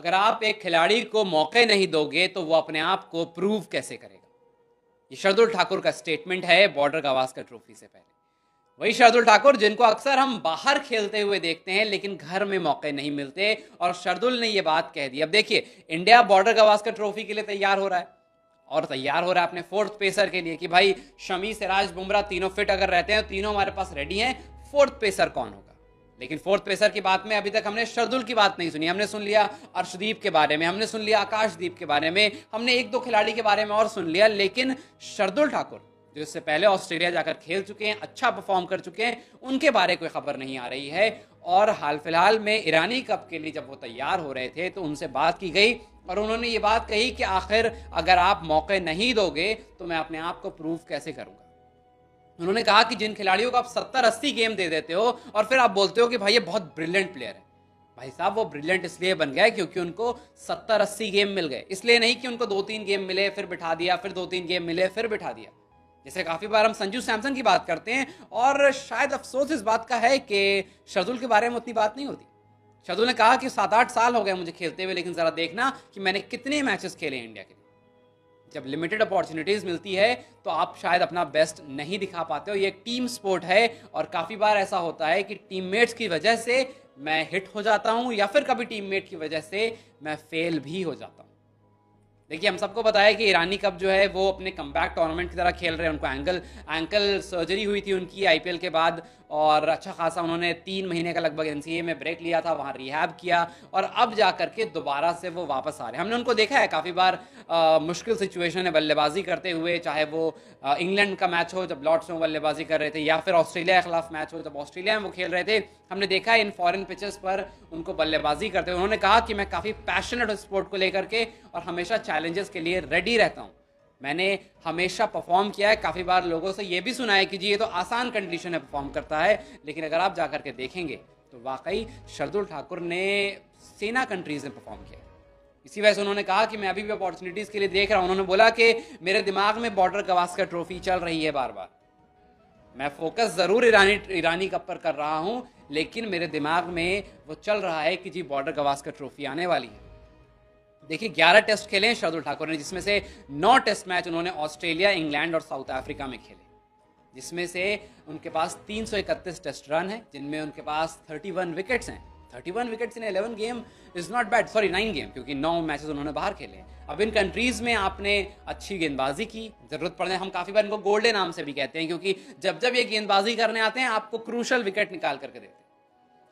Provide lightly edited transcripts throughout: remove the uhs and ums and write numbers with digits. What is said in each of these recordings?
अगर आप एक खिलाड़ी को मौके नहीं दोगे तो वो अपने आप को प्रूव कैसे करेगा। ये शार्दुल ठाकुर का स्टेटमेंट है बॉर्डर गावस्कर ट्रॉफी से पहले। वही शार्दुल ठाकुर जिनको अक्सर हम बाहर खेलते हुए देखते हैं लेकिन घर में मौके नहीं मिलते, और शार्दुल ने ये बात कह दी। अब देखिए, इंडिया बॉर्डर गावस्कर ट्रॉफी के लिए तैयार हो रहा है, और तैयार हो रहा है अपने फोर्थ पेसर के लिए कि भाई शमी, सिराज, बुमराह तीनों फिट अगर रहते हैं, तीनों हमारे पास रेडी हैं, फोर्थ पेसर कौन होगा। लेकिन फोर्थ पेसर की बात में अभी तक हमने शार्दुल की बात नहीं सुनी। हमने सुन लिया अर्शदीप के बारे में, हमने सुन लिया आकाशदीप के बारे में, हमने एक दो खिलाड़ी के बारे में और सुन लिया, लेकिन शार्दुल ठाकुर जो इससे पहले ऑस्ट्रेलिया जाकर खेल चुके हैं, अच्छा परफॉर्म कर चुके हैं, उनके बारे कोई खबर नहीं आ रही है। और हाल फिलहाल में ईरानी कप के लिए जब वो तैयार हो रहे थे तो उनसे बात की गई और उन्होंने ये बात कही कि आखिर अगर आप मौके नहीं दोगे तो मैं अपने आप को प्रूव कैसे करूंगा। उन्होंने कहा कि जिन खिलाड़ियों को आप 70-80 गेम दे देते हो और फिर आप बोलते हो कि भाई ये बहुत ब्रिलियंट प्लेयर है, भाई साहब वो ब्रिलियंट इसलिए बन गया क्योंकि उनको 70-80 गेम मिल गए, इसलिए नहीं कि उनको 2-3 गेम मिले फिर बिठा दिया, फिर 2-3 गेम मिले फिर बिठा दिया। जैसे काफी बार हम संजू सैमसन की बात करते हैं, और शायद अफसोस इस बात का है कि शार्दुल के बारे में उतनी बात नहीं होती। शार्दुल ने कहा कि 7-8 साल हो गए मुझे खेलते हुए, लेकिन जरा देखना कि मैंने कितने मैचेस खेले इंडिया के लिए। जब लिमिटेड अपॉर्चुनिटीज मिलती है तो आप शायद अपना बेस्ट नहीं दिखा पाते हो। ये एक टीम स्पोर्ट है, और काफी बार ऐसा होता है कि टीममेट्स की वजह से मैं हिट हो जाता हूं, या फिर कभी टीममेट की वजह से मैं फेल भी हो जाता हूं। देखिए, हम सबको पता है कि ईरानी कप जो है वो अपने कमबैक टूर्नामेंट की तरह खेल रहे हैं। उनको एंकल सर्जरी हुई थी उनकी आईपीएल के बाद, और अच्छा खासा उन्होंने 3 महीने का लगभग एनसीए में ब्रेक लिया था, वहाँ रिहैब किया, और अब जा करके दोबारा से वो वापस आ रहे हैं। हमने उनको देखा है काफ़ी बार मुश्किल सिचुएशन है बल्लेबाजी करते हुए, चाहे वो इंग्लैंड का मैच हो जब लॉर्ड्स में बल्लेबाजी कर रहे थे, या फिर ऑस्ट्रेलिया के खिलाफ मैच हो जब ऑस्ट्रेलिया में वो खेल रहे थे। हमने देखा है इन फॉरेन पिचेस पर उनको बल्लेबाजी करते हुए। उन्होंने कहा कि मैं काफ़ी पैशनेट हूँ स्पोर्ट को लेकर के, और हमेशा चैलेंजेस के लिए रेडी रहता हूँ। मैंने हमेशा परफॉर्म किया है, काफ़ी बार लोगों से ये भी सुना है कि जी ये तो आसान कंडीशन में परफॉर्म करता है, लेकिन अगर आप जाकर के देखेंगे तो वाकई शार्दुल ठाकुर ने सेना कंट्रीज में परफॉर्म किया। इसी वजह से उन्होंने कहा कि मैं अभी भी अपॉर्चुनिटीज़ के लिए देख रहा हूँ। उन्होंने बोला कि मेरे दिमाग में बॉर्डर गावस्कर ट्रॉफी चल रही है बार बार, मैं फोकस ज़रूर ईरानी कप पर कर रहा हूँ, लेकिन मेरे दिमाग में वो चल रहा है कि जी बॉर्डर गावस्कर ट्रॉफी आने वाली है। देखिए, 11 टेस्ट खेले हैं शार्दुल ठाकुर ने, जिसमें से 9 टेस्ट मैच उन्होंने ऑस्ट्रेलिया, इंग्लैंड और साउथ अफ्रीका में खेले, जिसमें से उनके पास 331 टेस्ट रन है, जिनमें उनके पास 31 विकेट्स हैं। 31 wickets in 11 game is not bad, sorry 9 game, क्योंकि 9 मैचेस उन्होंने बाहर खेले हैं। अब इन कंट्रीज में आपने अच्छी गेंदबाजी की, जरूरत पड़ने हम काफी बार इनको गोल्डन नाम से भी कहते हैं, क्योंकि जब जब ये गेंदबाजी करने आते हैं आपको क्रूशल विकेट निकाल करके देते हैं।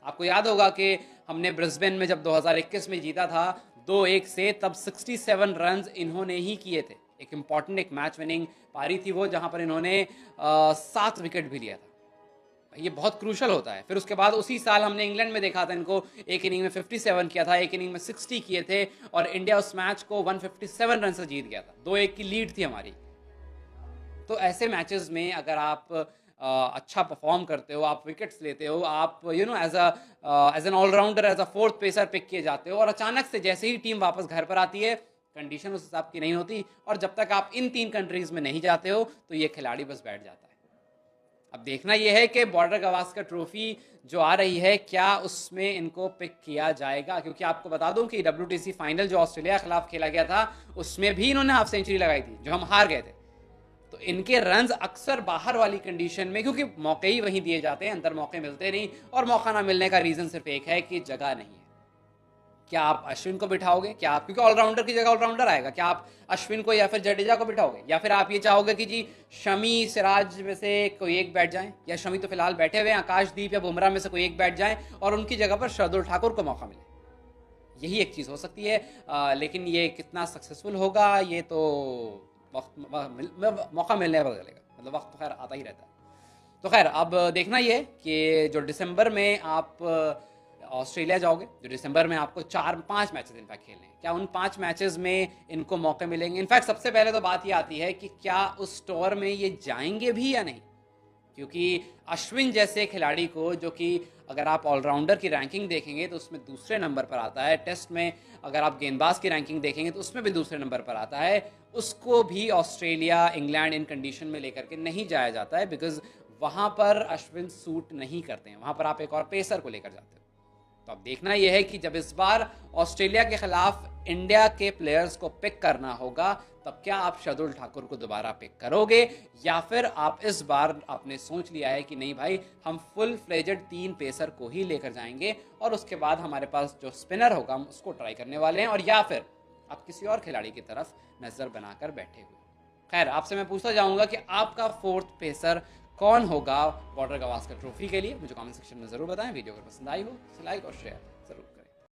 आपको याद होगा कि हमने ब्रिस्बेन में जब 2021 में जीता था 2-1 से, तब 67 रन इन्होंने ही किए थे। एक इंपॉर्टेंट एक मैच विनिंग पारी थी वो, जहां पर इन्होंने 7 विकेट भी लिया था। ये बहुत क्रूशल होता है। फिर उसके बाद उसी साल हमने इंग्लैंड में देखा था इनको, एक इनिंग में 57 किया था, एक इनिंग में 60 किए थे, और इंडिया उस मैच को 157 रन से जीत गया था। 2-1 की लीड थी हमारी। तो ऐसे मैचेस में अगर आप अच्छा परफॉर्म करते हो, आप विकेट्स लेते हो, आप as an all rounder, as a fourth pacer pick किए जाते हो, और अचानक से जैसे ही टीम वापस घर पर आती है कंडीशन उस हिसाब की नहीं होती, और जब तक आप इन 3 कंट्रीज में नहीं जाते हो तो ये खिलाड़ी बस बैठ जाता है। अब देखना यह है कि बॉर्डर गावस्कर ट्रॉफी जो आ रही है क्या उसमें इनको पिक किया जाएगा, क्योंकि आपको बता दूं कि WTC फाइनल जो ऑस्ट्रेलिया के खिलाफ खेला गया था उसमें भी इन्होंने हाफ सेंचुरी लगाई थी, जो हम हार गए थे। तो इनके रन्स अक्सर बाहर वाली कंडीशन में, क्योंकि मौके ही वहीं दिए जाते हैं, अंदर मौके मिलते नहीं, और मौका ना मिलने का रीजन सिर्फ एक है कि जगह नहीं है। क्या आप अश्विन को बिठाओगे, क्या आप, क्योंकि ऑलराउंडर की जगह ऑलराउंडर आएगा, क्या आप अश्विन को या फिर जडेजा को बिठाओगे, या फिर आप ये चाहोगे कि जी शमी, सिराज में से कोई एक बैठ जाए, या शमी तो फिलहाल बैठे हुए हैं, आकाशदीप या बुमराह में से कोई एक बैठ जाए और उनकी जगह पर शार्दुल ठाकुर को मौका मिले। यही एक चीज़ हो सकती है, लेकिन ये कितना सक्सेसफुल होगा ये तो मौका मिलने पर चलेगा, मतलब वक्त तो खैर आता ही रहता है। तो खैर अब देखना ये कि जो दिसंबर में आप ऑस्ट्रेलिया जाओगे, जो दिसंबर में आपको 4-5 मैचेस इनफैक्ट खेलने हैं, क्या उन 5 मैचेस में इनको मौके मिलेंगे। इनफैक्ट सबसे पहले तो बात ये आती है कि क्या उस टूर में ये जाएंगे भी या नहीं, क्योंकि अश्विन जैसे खिलाड़ी को, जो कि अगर आप ऑलराउंडर की रैंकिंग देखेंगे तो उसमें दूसरे नंबर पर आता है, टेस्ट में अगर आप गेंदबाज की रैंकिंग देखेंगे तो उसमें भी दूसरे नंबर पर आता है, उसको भी ऑस्ट्रेलिया, इंग्लैंड इन कंडीशन में लेकर के नहीं जाया जाता है, बिकॉज वहाँ पर अश्विन सूट नहीं करते हैं, वहाँ पर आप एक और पेसर को लेकर जाते हो। तो अब देखना यह है कि जब इस बार ऑस्ट्रेलिया के खिलाफ इंडिया के प्लेयर्स को पिक करना होगा, तब क्या आप शार्दुल ठाकुर को दोबारा पिक करोगे, या फिर आप इस बार आपने सोच लिया है कि नहीं भाई, हम फुल फ्लेजेड 3 पेसर को ही लेकर जाएंगे और उसके बाद हमारे पास जो स्पिनर होगा हम उसको ट्राई करने वाले हैं, और या फिर आप किसी और खिलाड़ी की तरफ नजर बनाकर बैठे हुए। खैर, आपसे मैं पूछता जाऊंगा कि आपका 4th पेसर कौन होगा बॉर्डर गावस्कर ट्रॉफी के लिए। मुझे कमेंट सेक्शन में जरूर बताएं। वीडियो अगर पसंद आई हो तो लाइक और शेयर